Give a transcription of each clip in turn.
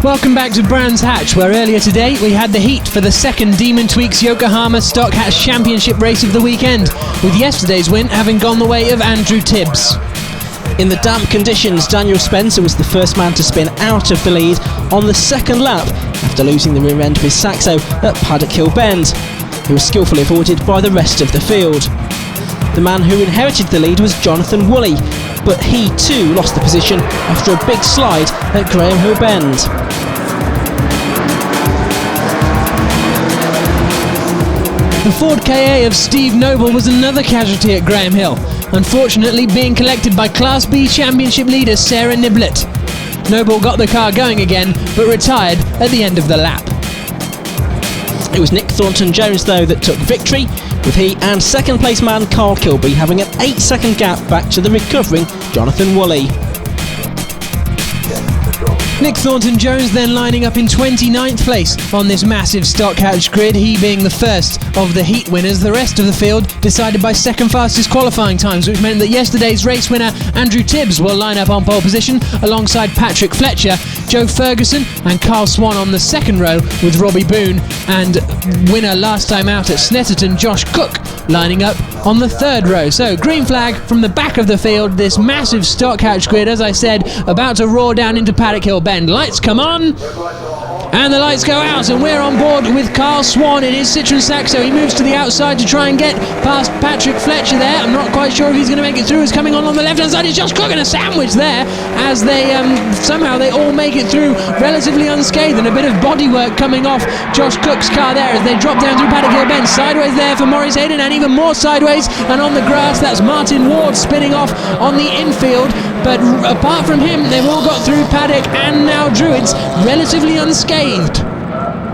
Welcome back to Brands Hatch, where earlier today we had the heat for the second Demon Tweaks Yokohama Stock Hatch Championship race of the weekend, with yesterday's win having gone the way of Andrew Tibbs. In the damp conditions, Daniel Spencer was the first man to spin out of the lead on the second lap after losing the rear end of his Saxo at Paddock Hill Bend. He was skillfully avoided by the rest of the field. The man who inherited the lead was Jonathan Woolley, but he too lost the position after a big slide at Graham Hill Bend. The Ford KA of Steve Noble was another casualty at Graham Hill, unfortunately being collected by Class B Championship leader Sarah Niblett. Noble got the car going again, but retired at the end of the lap. It was Nick Thornton-Jones though that took victory, with he and second place man Carl Kilby having an 8-second gap back to the recovering Jonathan Woolley. Nick Thornton-Jones then lining up in 29th place on this massive stock hatch grid, he being the first of the heat winners. The rest of the field decided by second fastest qualifying times, which meant that yesterday's race winner Andrew Tibbs will line up on pole position alongside Patrick Fletcher, Joe Ferguson and Carl Swan on the second row, with Robbie Boone and winner last time out at Snetterton Josh Cook lining up on the third row. So green flag from the back of the field, this massive stock hatch grid, as I said, about to roar down into Paddock Hill Bend. Lights come on and the lights go out, and we're on board with Carl Swan in his Citroen Saxo. He moves to the outside to try and get past Patrick Fletcher there. I'm not quite sure if he's going to make it through. He's coming on the left hand side. He's just cooking a sandwich there as they somehow they all make it through relatively unscathed, and a bit of bodywork coming off Josh Cook's car there as they drop down through Paddock Hill Bend. Sideways there for Maurice Hayden, and even more sideways, and on the grass that's Martin Ward spinning off on the infield. But apart from him, they've all got through Paddock and now Druids relatively unscathed.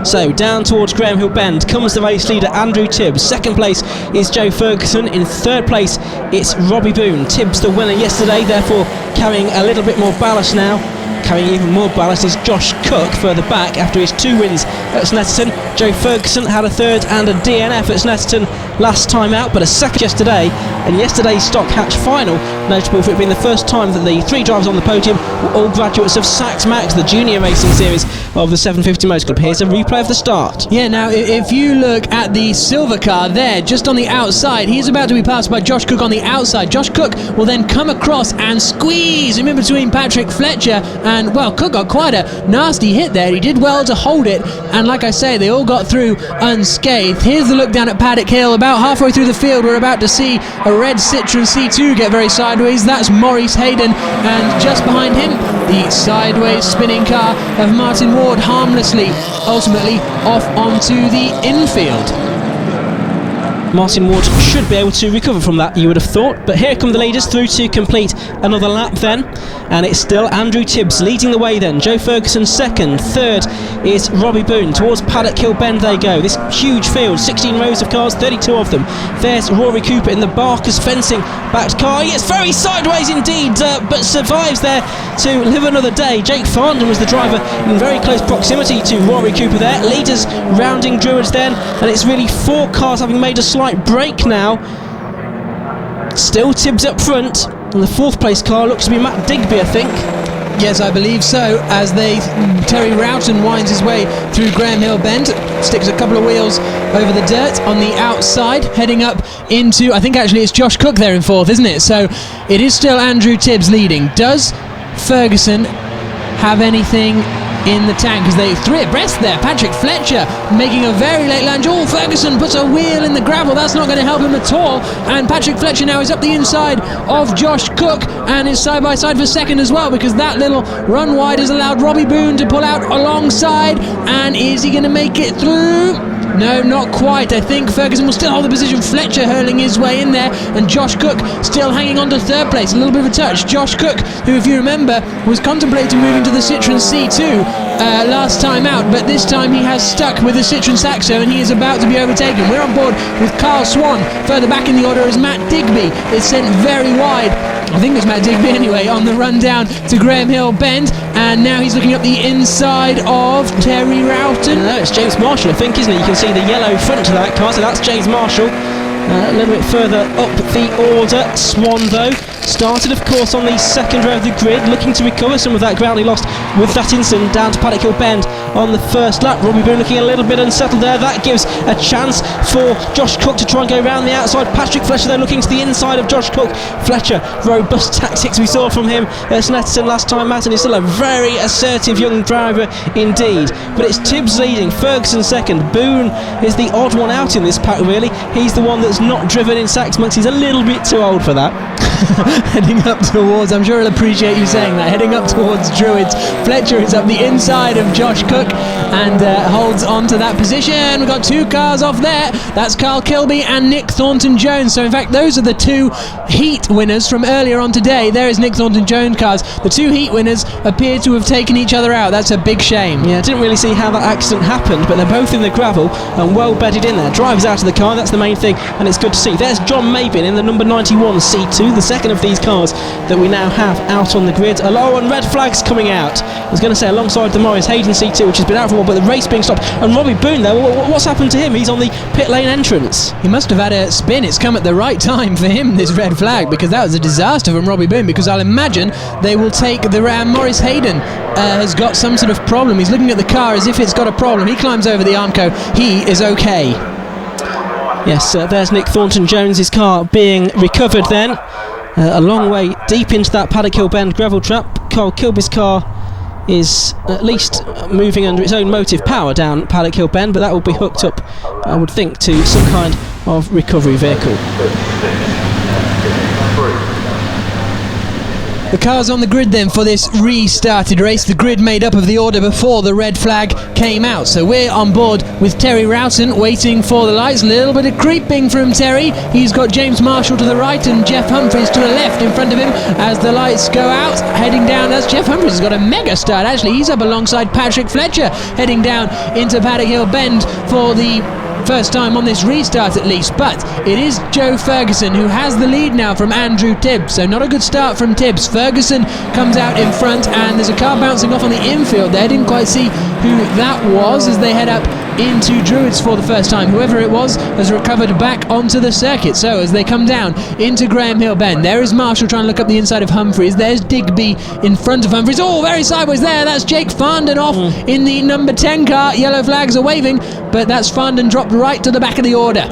So down towards Graham Hill Bend comes the race leader Andrew Tibbs. Second place is Joe Ferguson. In third place it's Robbie Boone. Tibbs the winner yesterday, therefore carrying a little bit more ballast now. Carrying even more ballast is Josh Cook further back after his 2 wins at Snetterton. Joe Ferguson had a third and a DNF at Snetterton last time out, but a second yesterday. And yesterday's stock hatch final, notable for it being the first time that the 3 drivers on the podium were all graduates of Sax Max, the junior racing series of the 750 Motor Club. Here's a replay of the start. Yeah, now if you look at the silver car there, just on the outside, he's about to be passed by Josh Cook on the outside. Josh Cook will then come across and squeeze him in between Patrick Fletcher, and well, Cook got quite a nasty hit there. He did well to hold it, and like I say, they all got through unscathed. Here's the look down at Paddock Hill. About halfway through the field, we're about to see a red Citroen C2 get very sideways. That's Maurice Hayden, and just behind him, the sideways spinning car of Martin Ward, harmlessly, ultimately off onto the infield. Martin Ward should be able to recover from that, you would have thought, but here come the leaders through to complete another lap then, and it's still Andrew Tibbs leading the way then. Joe Ferguson second, third is Robbie Boone. Towards Paddock Hill Bend they go. This huge field, 16 rows of cars, 32 of them. There's Rory Cooper in the Barker's fencing backed car. He gets very sideways indeed, but survives there to live another day. Jake Farndon was the driver in very close proximity to Rory Cooper there. Leaders rounding Druids then, and it's really 4 cars having made a slight break now. Still Tibbs up front, and the 4th place car looks to be Matt Digby, I think. Yes, I believe so, as Terry Roughton winds his way through Graham Hill Bend, sticks a couple of wheels over the dirt on the outside, heading up into, I think actually it's Josh Cook there in 4th, isn't it? So it is still Andrew Tibbs leading. Does Ferguson have anything in the tank, as they 3 abreast there? Patrick Fletcher making a very late lunge. Oh, Ferguson puts a wheel in the gravel. That's not going to help him at all. And Patrick Fletcher now is up the inside of Josh Cook and is side by side for second as well, because that little run wide has allowed Robbie Boone to pull out alongside. And is he going to make it through? No, not quite. I think Ferguson will still hold the position. Fletcher hurling his way in there, and Josh Cook still hanging on to 3rd place. A little bit of a touch. Josh Cook, who, if you remember, was contemplating moving to the Citroen C2 last time out, but this time he has stuck with the Citroen Saxo, and he is about to be overtaken. We're on board with Carl Swan. Further back in the order is Matt Digby. It's sent very wide. I think it's Matt Digby anyway, on the run down to Graham Hill Bend, and now he's looking up the inside of Terry Roughton. No, it's James Marshall, I think, isn't it? You can see the yellow front to that car, so that's James Marshall. A little bit further up the order, Swan though Started, of course, on the second row of the grid, looking to recover some of that ground he lost with that incident down to Paddock Hill Bend on the first lap. Robbie Boone looking a little bit unsettled there. That gives a chance for Josh Cook to try and go around the outside. Patrick Fletcher, though, looking to the inside of Josh Cook. Fletcher, robust tactics we saw from him at Snetterton last time out, and he's still a very assertive young driver indeed. But it's Tibbs leading, Ferguson second. Boone is the odd one out in this pack, really. He's the one that's not driven in Saxmonks. He's a little bit too old for that. Heading up towards, I'm sure he'll appreciate you saying that, heading up towards Druids. Fletcher is up the inside of Josh Cook and holds on to that position. We've got two cars off there. That's Carl Kilby and Nick Thornton-Jones. So in fact, those are the two heat winners from earlier on today. There is Nick Thornton-Jones cars. The two heat winners appear to have taken each other out. That's a big shame. Yeah, I didn't really see how that accident happened, but they're both in the gravel and well bedded in there. Driver's out of the car, that's the main thing, and it's good to see. There's John Mabin in the number 91 C2, the second of these cars that we now have out on the grid. And red flags coming out. I was going to say alongside the Morris Hayden C2, which has been out for a while, but the race being stopped. And Robbie Boone there, what's happened to him? He's on the pit lane entrance. He must have had a spin. It's come at the right time for him, this red flag, because that was a disaster from Robbie Boone, because I'll imagine they will take the Morris Hayden has got some sort of problem. He's looking at the car as if it's got a problem. He climbs over the Armco. He is okay. Yes, there's Nick Thornton-Jones' car being recovered then. A long way deep into that Paddock Hill Bend gravel trap. Carl Kilby's car is at least moving under its own motive power down Paddock Hill Bend, but that will be hooked up, I would think, to some kind of recovery vehicle. The cars on the grid then for this restarted race. The grid made up of the order before the red flag came out. So we're on board with Terry Roughton waiting for the lights. A little bit of creeping from Terry. He's got James Marshall to the right and Jeff Humphries to the left in front of him as the lights go out. Heading down, as Jeff Humphries has got a mega start. Actually, he's up alongside Patrick Fletcher heading down into Paddock Hill Bend for the first time on this restart at least, but it is Joe Ferguson who has the lead now from Andrew Tibbs, so not a good start from Tibbs. Ferguson comes out in front and there's a car bouncing off on the infield there. Didn't quite see who that was as they head up into Druids for the first time. Whoever it was has recovered back onto the circuit. So as they come down into Graham Hill Bend, there is Marshall trying to look up the inside of Humphries. There's Digby in front of Humphries. Oh, very sideways there. That's Jake Farndon off in the number 10 car. Yellow flags are waving, but that's Farndon dropped right to the back of the order.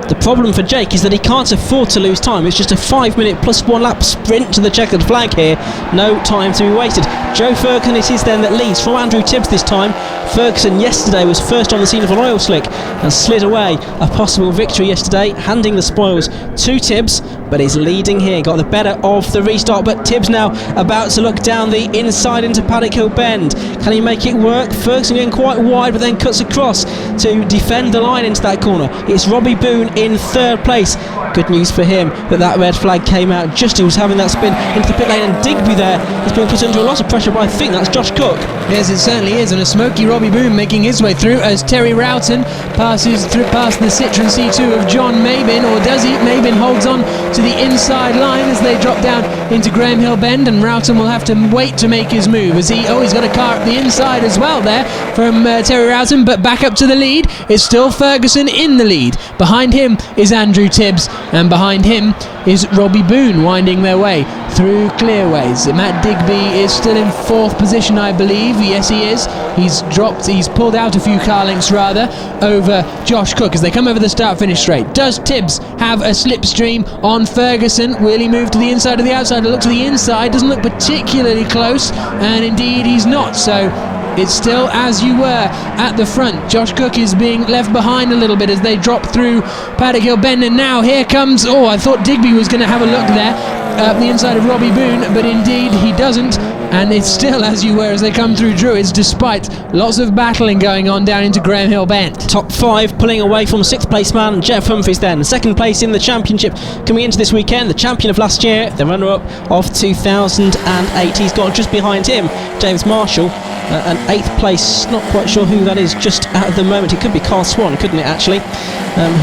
The problem for Jake is that he can't afford to lose time. It's just a 5-minute plus 1 lap sprint to the checkered flag here. No time to be wasted. Joe Ferguson it is then that leads from Andrew Tibbs this time. Ferguson yesterday was first on the scene of an oil slick and slid away a possible victory yesterday, handing the spoils to Tibbs, but he's leading here. Got the better of the restart, but Tibbs now about to look down the inside into Paddock Hill Bend. Can he make it work? Ferguson getting quite wide, but then cuts across to defend the line into that corner. It's Robbie Boone in third place. Good news for him that red flag came out just as he was having that spin into the pit lane, and Digby there has been put under a lot of pressure by, I think that's Josh Cook. Yes, it certainly is, and a smoky Robbie Boone making his way through as Terry Roughton passes through past the Citroen C2 of John Mabin, or does he? Mabin holds on to the inside line as they drop down into Graham Hill Bend, and Roughton will have to wait to make his move as he's got a car up the inside as well there from Terry Roughton, but back up to the lead. It's still Ferguson in the lead. Behind him is Andrew Tibbs, and behind him is Robbie Boone winding their way through clearways. Matt Digby is still in fourth position, I believe. Yes, he is. He's pulled out a few car lengths rather over Josh Cook as they come over the start-finish straight. Does Tibbs have a slipstream on Ferguson? Will he move to the inside or the outside? It looks to the inside, doesn't look particularly close, and indeed he's not. So it's still as you were at the front. Josh Cook is being left behind a little bit as they drop through Paddock Hill Bend, and now here comes, I thought Digby was going to have a look there up the inside of Robbie Boone, but indeed he doesn't, and it's still as you were as they come through Druids, despite lots of battling going on down into Graham Hill Bend. Top 5 pulling away from 6th place man Jeff Humphries then. 2nd place in the championship coming into this weekend, the champion of last year, the runner-up of 2008. He's got just behind him James Marshall, an 8th place, not quite sure who that is just at the moment. It could be Carl Swan, couldn't it actually,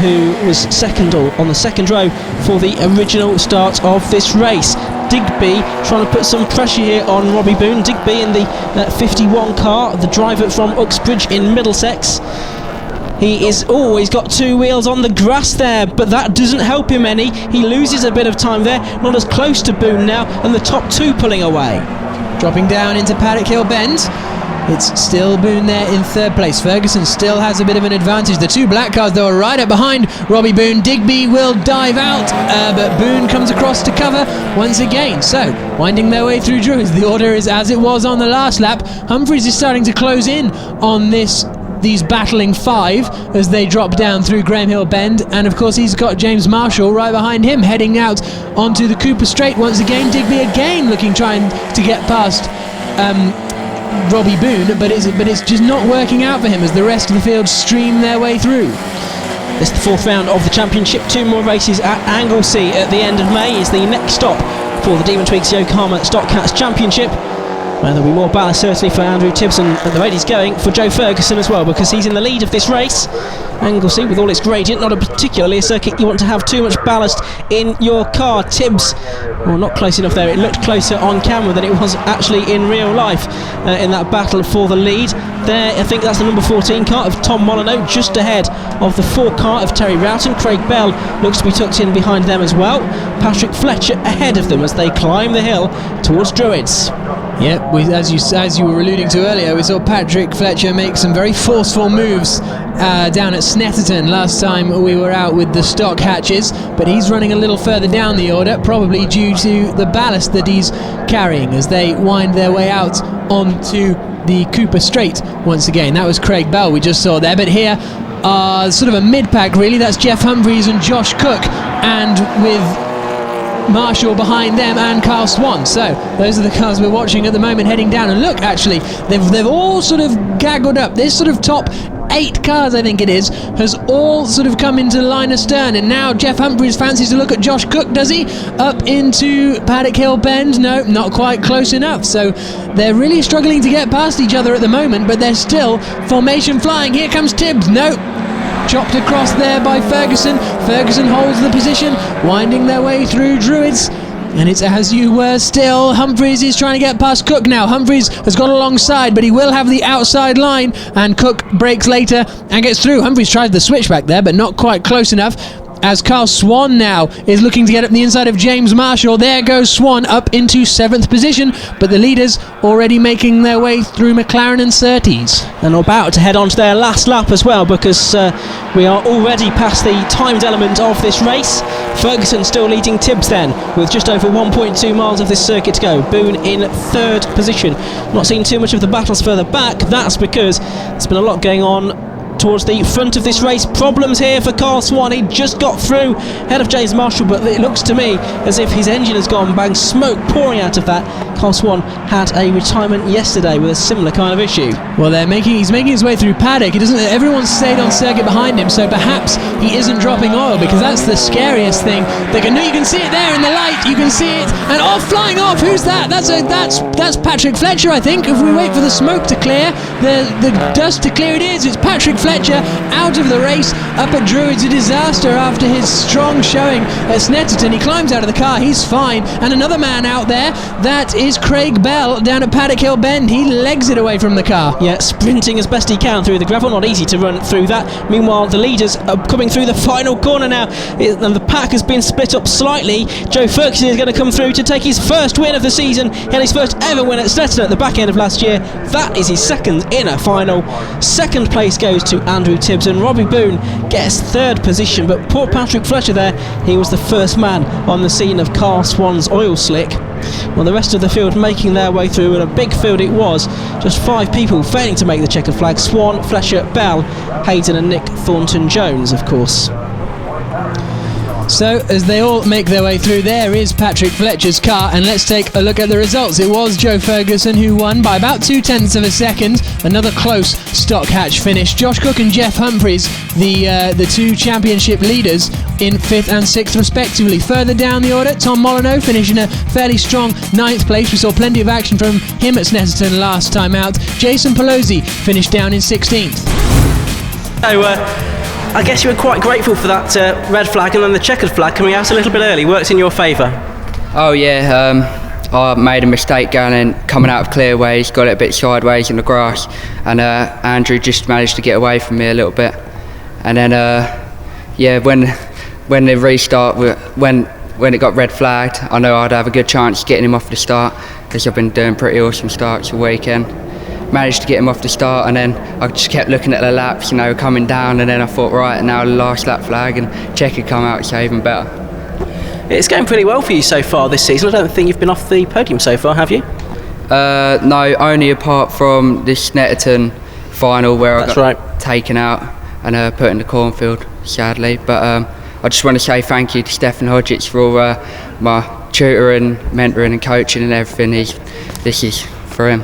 who was second on the second row for the original start of this race. Digby trying to put some pressure here on Robbie Boone. Digby in the 51 car, the driver from Uxbridge in Middlesex. He is always got 2 wheels on the grass there, but that doesn't help him any. He loses a bit of time there, not as close to Boone now, and the top 2 pulling away. Dropping down into Paddock Hill Bend. It's still Boone there in 3rd place. Ferguson still has a bit of an advantage. The 2 black cars, though, are right up behind Robbie Boone. Digby will dive out, but Boone comes across to cover once again. So, winding their way through Druids. The order is as it was on the last lap. Humphries is starting to close in on these battling 5 as they drop down through Graham Hill Bend, and of course he's got James Marshall right behind him heading out onto the Cooper Straight once again. Digby again trying to get past Robbie Boone, but it's just not working out for him as the rest of the field stream their way through. This is the 4th round of the championship. 2 more races at Anglesey at the end of May is the next stop for the Demon Tweaks Yokohama Stock Cats Championship. And there'll be more ballast certainly for Andrew Tibbs, and at the rate he's going for Joe Ferguson as well, because he's in the lead of this race. Anglesey, with all its gradient, not particularly a circuit you want to have too much ballast in your car. Tibbs, well, not close enough there. It looked closer on camera than it was actually in real life in that battle for the lead. There, I think that's the number 14 car of Tom Molyneux, just ahead of the 4 car of Terry Roughton. Craig Bell looks to be tucked in behind them as well. Patrick Fletcher ahead of them as they climb the hill towards Druids. Yeah, as you were alluding to earlier, we saw Patrick Fletcher make some very forceful moves down at Snetterton last time we were out with the stock hatches, but he's running a little further down the order, probably due to the ballast that he's carrying as they wind their way out onto the Cooper Straight once again. That was Craig Bell we just saw there, but here sort of a mid-pack really. That's Jeff Humphries and Josh Cook, and with Marshall behind them and Carl Swan. So those are the cars we're watching at the moment heading down, and look, actually they've all sort of gaggled up. This sort of top 8 cars, I think it is, has all sort of come into line astern, and now Jeff Humphries fancies to look at Josh Cook, does he? Up into Paddock Hill Bend? No, not quite close enough. So they're really struggling to get past each other at the moment, but they're still formation flying. Here comes Tibbs. No, chopped across there by Ferguson. Ferguson holds the position, winding their way through Druids. And it's as you were still. Humphries is trying to get past Cook now. Humphries has got alongside, but he will have the outside line, and Cook breaks later and gets through. Humphries tries the switchback there, but not quite close enough, as Carl Swan now is looking to get up the inside of James Marshall. There goes Swan up into 7th position, but the leaders already making their way through McLaren and Surtees. And about to head on to their last lap as well, because we are already past the timed element of this race. Ferguson still leading Tibbs then, with just over 1.2 miles of this circuit to go. Boone in 3rd position. Not seen too much of the battles further back. That's because there's been a lot going on towards the front of this race. Problems here for Carl Swan. He just got through ahead of James Marshall, but it looks to me as if his engine has gone bang, smoke pouring out of that. Carl Swan had a retirement yesterday with a similar kind of issue. Well, he's making his way through Paddock. Everyone's stayed on circuit behind him, so perhaps he isn't dropping oil, because that's the scariest thing. You can see it there in the light. You can see it, and flying off. Who's that? That's Patrick Fletcher, I think. If we wait for the smoke to clear, the dust to clear, it is. It's Patrick Fletcher out of the race up at Druids. A disaster after his strong showing at Snetterton. He climbs out of the car. He's fine. And another man out there. That is Craig Bell down at Paddock Hill Bend. He legs it away from the car. Yeah, sprinting as best he can through the gravel. Not easy to run through that. Meanwhile, the leaders are coming through the final corner now, and the pack has been split up slightly. Joe Ferguson is going to come through to take his first win of the season, and his first ever win at Snetterton at the back end of last year. That is his second in a final. 2nd place goes to Andrew Tibbs, and Robbie Boone gets 3rd position, but poor Patrick Fletcher there, he was the first man on the scene of Carl Swan's oil slick. Well, the rest of the field making their way through, and a big field it was. Just 5 people failing to make the checkered flag. Swan, Fletcher, Bell, Hayden and Nick Thornton-Jones, of course. So as they all make their way through, there is Patrick Fletcher's car, and let's take a look at the results. It was Joe Ferguson who won by about 0.2 of a second. Another close stock hatch finish. Josh Cook and Jeff Humphries, the 2 championship leaders, in 5th and 6th respectively. Further down the order, Tom Molyneux finishing a fairly strong 9th place. We saw plenty of action from him at Snetterton last time out. Jason Pelosi finished down in 16th. So, I guess you were quite grateful for that red flag, and then the checkered flag coming out a little bit early worked in your favour. Oh yeah, I made a mistake coming out of clearways, got it a bit sideways in the grass, and Andrew just managed to get away from me a little bit. and then yeah, when the restart, when it got red flagged, I know I'd have a good chance getting him off the start, because I've been doing pretty awesome starts all weekend. Managed to get him off the start, and then I just kept looking at the laps, you know, coming down, and then I thought, right, now the last lap flag, and Czech had come out, so even better. It's going pretty well for you so far this season. I don't think you've been off the podium so far, have you? No, only apart from this Snetterton final where I got taken out and put in the cornfield, sadly. But I just want to say thank you to Stefan Hodgetts for all my tutoring, mentoring and coaching and everything. This is for him.